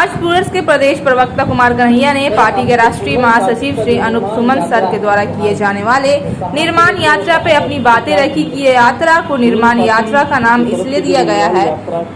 आज प्लूरल्स के प्रदेश प्रवक्ता कुमार कन्हैया ने पार्टी के राष्ट्रीय महासचिव श्री अनूप सुमन सर के द्वारा किए जाने वाले निर्माण यात्रा पे अपनी बातें रखी कि ये यात्रा को निर्माण यात्रा का नाम इसलिए दिया गया है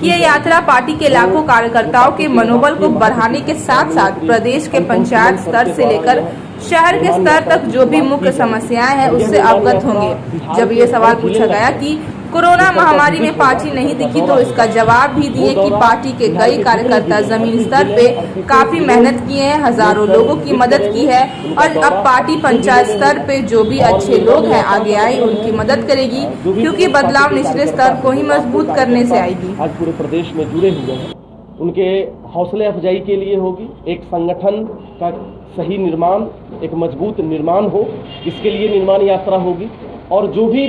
कि ये यात्रा पार्टी के लाखों कार्यकर्ताओं के मनोबल को बढ़ाने के साथ साथ प्रदेश के पंचायत स्तर से लेकर शहर के स्तर तक जो भी मुख्य समस्याएं हैं उससे अवगत होंगे। जब ये सवाल पूछा गया कि कोरोना महामारी में पार्टी नहीं दिखी तो इसका जवाब भी दिए कि पार्टी के कई कार्यकर्ता जमीन स्तर पे काफी मेहनत किए हैं, हजारों लोगों की मदद की है और अब पार्टी पंचायत स्तर पे जो भी अच्छे लोग हैं आगे आए उनकी मदद करेगी, क्योंकि बदलाव निचले स्तर को ही मजबूत करने से आएगी। आज पूरे प्रदेश में जुड़े हुए हैं, उनके हौसले अफजाई के लिए होगी। एक संगठन का सही निर्माण, एक मजबूत निर्माण हो, इसके लिए निर्माण यात्रा होगी। और जो भी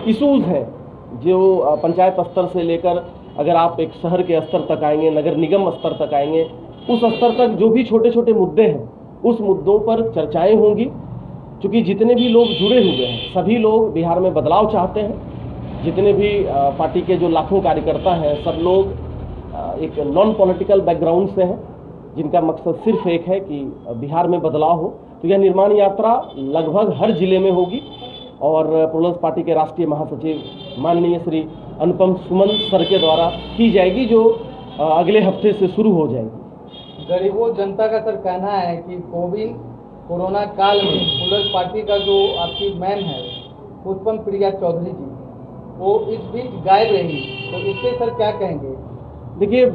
इशूज़ हैं जो पंचायत स्तर से लेकर अगर आप एक शहर के स्तर तक आएंगे, नगर निगम स्तर तक आएंगे, उस स्तर तक जो भी छोटे छोटे मुद्दे हैं उस मुद्दों पर चर्चाएं होंगी। क्योंकि जितने भी लोग जुड़े हुए हैं सभी लोग बिहार में बदलाव चाहते हैं। जितने भी पार्टी के जो लाखों कार्यकर्ता हैं सब लोग एक नॉन पॉलिटिकल बैकग्राउंड से हैं, जिनका मकसद सिर्फ एक है कि बिहार में बदलाव हो। तो यह निर्माण यात्रा लगभग हर जिले में होगी और प्लूरल्स पार्टी के राष्ट्रीय महासचिव माननीय श्री अनुपम सुमन सर के द्वारा की जाएगी, जो अगले हफ्ते से शुरू हो जाएगी। गरीबों जनता का सर कहना है कि कोरोना काल में प्लूरल्स पार्टी का जो आपकी मैम है पुष्पम प्रिया चौधरी जी, वो इस बीच गायब रही, तो इससे सर क्या कहेंगे? देखिए,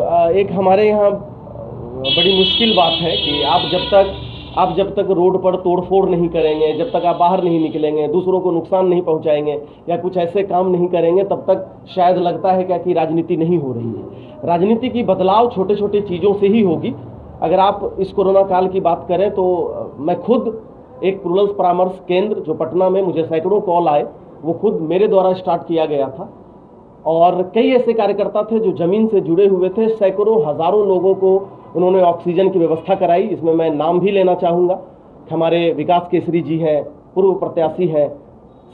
एक हमारे यहाँ बड़ी मुश्किल बात है कि आप जब तक रोड पर तोड़फोड़ नहीं करेंगे, जब तक आप बाहर नहीं निकलेंगे, दूसरों को नुकसान नहीं पहुंचाएंगे या कुछ ऐसे काम नहीं करेंगे, तब तक शायद लगता है क्या कि राजनीति नहीं हो रही है। राजनीति की बदलाव छोटे छोटे चीज़ों से ही होगी। अगर आप इस कोरोना काल की बात करें तो मैं खुद एक प्लूरल्स परामर्श केंद्र जो पटना में मुझे सैकड़ों कॉल आए, वो खुद मेरे द्वारा स्टार्ट किया गया था। और कई ऐसे कार्यकर्ता थे जो ज़मीन से जुड़े हुए थे, सैकड़ों हज़ारों लोगों को उन्होंने ऑक्सीजन की व्यवस्था कराई। इसमें मैं नाम भी लेना चाहूँगा। हमारे विकास केसरी जी हैं, पूर्व प्रत्याशी हैं,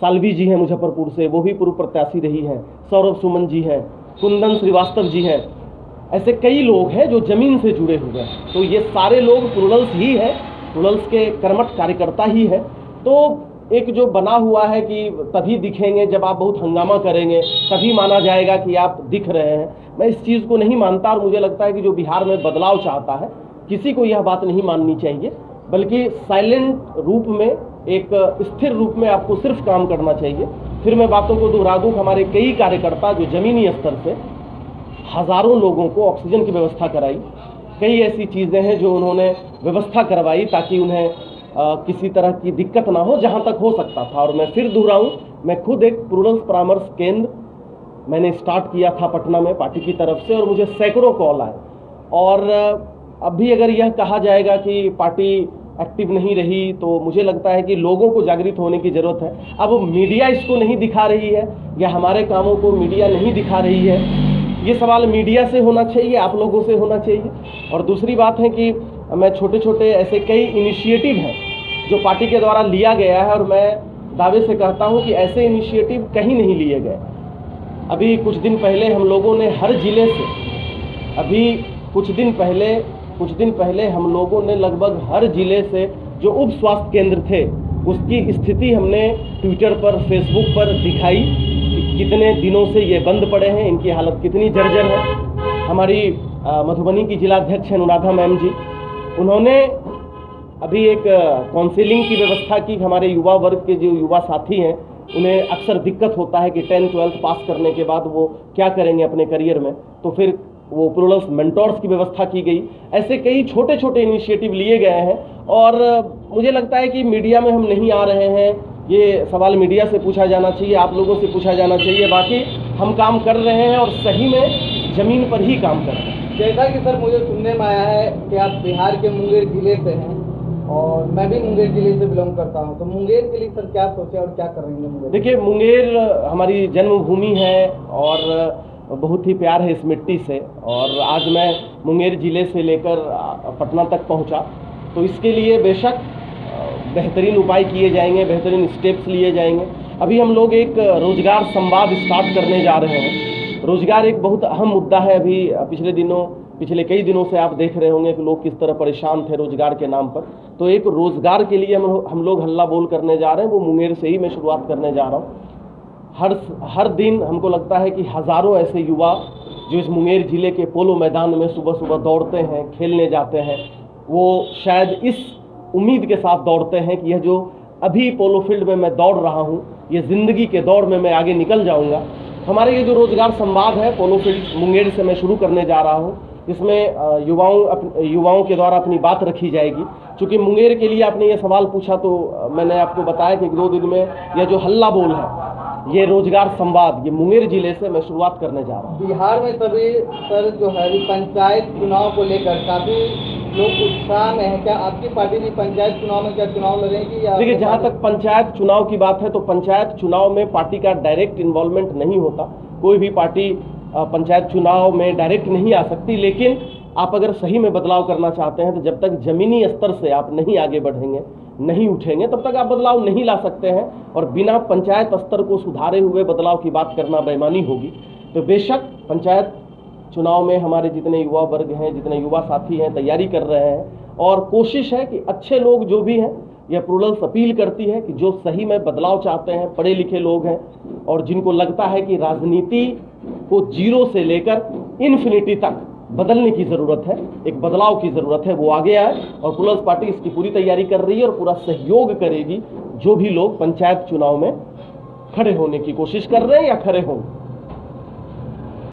सालवी जी हैं मुजफ्फरपुर से, वो भी पूर्व प्रत्याशी रही हैं, सौरभ सुमन जी हैं, कुंदन श्रीवास्तव जी हैं। ऐसे कई लोग हैं जो ज़मीन से जुड़े हुए हैं। तो ये सारे लोग प्लूरल्स ही हैं, प्लूरल्स के कर्मठ कार्यकर्ता ही हैं। तो एक जो बना हुआ है कि तभी दिखेंगे जब आप बहुत हंगामा करेंगे, तभी माना जाएगा कि आप दिख रहे हैं, मैं इस चीज़ को नहीं मानता। और मुझे लगता है कि जो बिहार में बदलाव चाहता है किसी को यह बात नहीं माननी चाहिए, बल्कि साइलेंट रूप में, एक स्थिर रूप में आपको सिर्फ काम करना चाहिए। फिर मैं बातों को दोहरा दूँ, हमारे कई कार्यकर्ता जो ज़मीनी स्तर से हज़ारों लोगों को ऑक्सीजन की व्यवस्था कराई, कई ऐसी चीज़ें हैं जो उन्होंने व्यवस्था करवाई ताकि उन्हें किसी तरह की दिक्कत ना हो, जहां तक हो सकता था। और मैं फिर दोहराऊं, मैं खुद एक प्लूरल्स परामर्श केंद्र मैंने स्टार्ट किया था पटना में पार्टी की तरफ से, और मुझे सैकड़ों कॉल आए। और अभी अगर यह कहा जाएगा कि पार्टी एक्टिव नहीं रही, तो मुझे लगता है कि लोगों को जागृत होने की ज़रूरत है। अब मीडिया इसको नहीं दिखा रही है या हमारे कामों को मीडिया नहीं दिखा रही है, ये सवाल मीडिया से होना चाहिए, आप लोगों से होना चाहिए। और दूसरी बात है कि मैं छोटे छोटे ऐसे कई इनिशिएटिव हैं जो पार्टी के द्वारा लिया गया है, और मैं दावे से कहता हूं कि ऐसे इनिशिएटिव कहीं नहीं लिए गए। अभी कुछ दिन पहले हम लोगों ने हर जिले से, कुछ दिन पहले हम लोगों ने लगभग हर जिले से जो उप स्वास्थ्य केंद्र थे उसकी स्थिति हमने ट्विटर पर, फेसबुक पर दिखाई कि कितने दिनों से ये बंद पड़े हैं, इनकी हालत कितनी जर्जर है। हमारी मधुबनी की जिलाध्यक्ष हैं अनुराधा मैम जी, उन्होंने अभी एक काउंसलिंग की व्यवस्था की। हमारे युवा वर्ग के जो युवा साथी हैं उन्हें अक्सर दिक्कत होता है कि 10th-12th पास करने के बाद वो क्या करेंगे अपने करियर में, तो फिर वो प्लूरल्स मेंटोर्स की व्यवस्था की गई। ऐसे कई छोटे छोटे इनिशिएटिव लिए गए हैं और मुझे लगता है कि मीडिया में हम नहीं आ रहे हैं। ये सवाल मीडिया से पूछा जाना चाहिए, आप लोगों से पूछा जाना चाहिए। बाकी हम काम कर रहे हैं और सही में ज़मीन पर ही काम कर रहे हैं। जैसा कि सर मुझे सुनने में आया है कि आप बिहार के मुंगेर जिले से हैं और मैं भी मुंगेर जिले से बिलोंग करता हूं, तो मुंगेर के लिए सर क्या सोचे और क्या करेंगे मुंगेर? देखिए, मुंगेर हमारी जन्मभूमि है और बहुत ही प्यार है इस मिट्टी से। और आज मैं मुंगेर जिले से लेकर पटना तक पहुंचा, तो इसके लिए बेशक बेहतरीन उपाय किए जाएंगे, बेहतरीन स्टेप्स लिए जाएंगे। अभी हम लोग एक रोजगार संवाद स्टार्ट करने जा रहे हैं। रोजगार एक बहुत अहम मुद्दा है। अभी पिछले दिनों पिछले कई दिनों से आप देख रहे होंगे कि लोग किस तरह परेशान थे रोजगार के नाम पर। तो एक रोजगार के लिए हम लोग हल्ला बोल करने जा रहे हैं, वो मुंगेर से ही मैं शुरुआत करने जा रहा हूँ। हर दिन हमको लगता है कि हज़ारों ऐसे युवा जो इस मुंगेर जिले के पोलो मैदान में सुबह सुबह दौड़ते हैं, खेलने जाते हैं, वो शायद इस उम्मीद के साथ दौड़ते हैं कि यह जो अभी पोलो फील्ड में मैं दौड़ रहा हूँ, ये ज़िंदगी के दौड़ में मैं आगे निकल जाऊँगा। हमारे ये जो रोजगार संवाद है पोलो फील्ड मुंगेर से मैं शुरू करने जा रहा हूँ। इसमें युवाओं के द्वारा अपनी बात रखी जाएगी। चूँकि मुंगेर के लिए आपने ये सवाल पूछा तो मैंने आपको बताया कि 2 दिन में यह जो हल्ला बोल है, ये रोजगार संवाद, ये मुंगेर जिले से मैं शुरुआत करने जा रहा हूँ। बिहार में सभी सर जो है पंचायत चुनाव को लेकर काफ़ी लोग उत्साह में है। क्या आपकी पार्टी भी पंचायत चुनाव में क्या चुनाव लड़ेगी? या देखिए, जहाँ तक पंचायत चुनाव की बात है तो पंचायत चुनाव में पार्टी का डायरेक्ट इन्वॉल्वमेंट नहीं होता। कोई भी पार्टी पंचायत चुनाव में डायरेक्ट नहीं आ सकती, लेकिन आप अगर सही में बदलाव करना चाहते हैं तो जब तक जमीनी स्तर से आप नहीं आगे बढ़ेंगे, नहीं उठेंगे, तब तक आप बदलाव नहीं ला सकते हैं। और बिना पंचायत स्तर को सुधारे हुए बदलाव की बात करना बेईमानी होगी। तो बेशक पंचायत चुनाव में हमारे जितने युवा वर्ग हैं, जितने युवा साथी हैं, तैयारी कर रहे हैं और कोशिश है कि अच्छे लोग जो भी हैं, यह प्रूरल्स अपील करती है कि जो सही में बदलाव चाहते हैं, पढ़े लिखे लोग हैं और जिनको लगता है कि राजनीति को जीरो से लेकर इन्फिनिटी तक बदलने की ज़रूरत है, एक बदलाव की ज़रूरत है, वो आगे आए। और प्रूरल्स पार्टी इसकी पूरी तैयारी कर रही है और पूरा सहयोग करेगी जो भी लोग पंचायत चुनाव में खड़े होने की कोशिश कर रहे हैं या खड़े होंगे।